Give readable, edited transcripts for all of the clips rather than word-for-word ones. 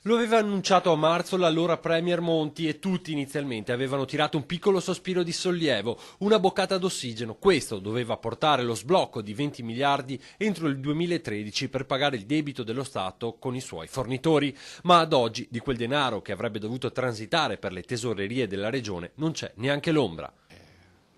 Lo aveva annunciato a marzo l'allora Premier Monti e tutti inizialmente avevano tirato un piccolo sospiro di sollievo, una boccata d'ossigeno. Questo doveva portare lo sblocco di 20 miliardi entro il 2013 per pagare il debito dello Stato con i suoi fornitori. Ma ad oggi di quel denaro che avrebbe dovuto transitare per le tesorerie della regione non c'è neanche l'ombra.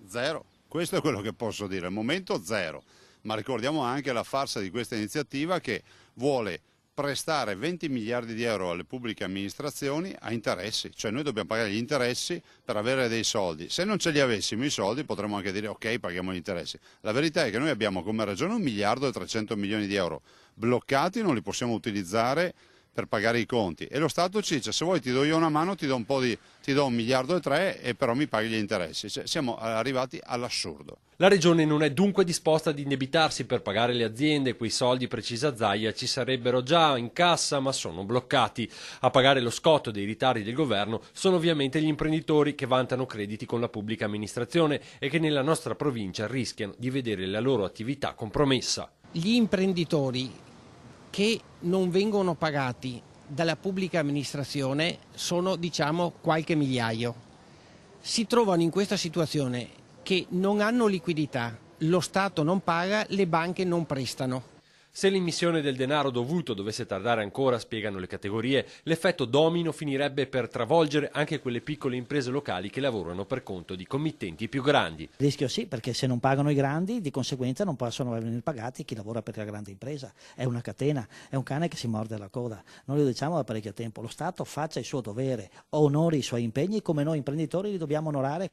Zero, questo è quello che posso dire, al momento zero. Ma ricordiamo anche la farsa di questa iniziativa che vuole prestare 20 miliardi di euro alle pubbliche amministrazioni a interessi, cioè noi dobbiamo pagare gli interessi per avere dei soldi. Se non ce li avessimo i soldi potremmo anche dire ok, paghiamo gli interessi. La verità è che noi abbiamo come regione 1 miliardo e 300 milioni di euro bloccati, non li possiamo utilizzare per pagare i conti e lo Stato ci dice se vuoi ti do io una mano, ti do 1 miliardo e 3 e però mi paghi gli interessi. Cioè, siamo arrivati all'assurdo. La regione non è dunque disposta ad indebitarsi per pagare le aziende, quei soldi, precisa Zaia, ci sarebbero già in cassa ma sono bloccati. A pagare lo scotto dei ritardi del governo sono ovviamente gli imprenditori che vantano crediti con la pubblica amministrazione e che nella nostra provincia rischiano di vedere la loro attività compromessa. Gli imprenditori che non vengono pagati dalla pubblica amministrazione sono, diciamo, qualche migliaio. Si trovano in questa situazione che non hanno liquidità, lo Stato non paga, le banche non prestano. Se l'immissione del denaro dovuto dovesse tardare ancora, spiegano le categorie, l'effetto domino finirebbe per travolgere anche quelle piccole imprese locali che lavorano per conto di committenti più grandi. Il rischio sì, perché se non pagano i grandi, di conseguenza non possono venire pagati chi lavora per la grande impresa. È una catena, è un cane che si morde la coda. Noi lo diciamo da parecchio tempo, lo Stato faccia il suo dovere, onori i suoi impegni come noi imprenditori li dobbiamo onorare.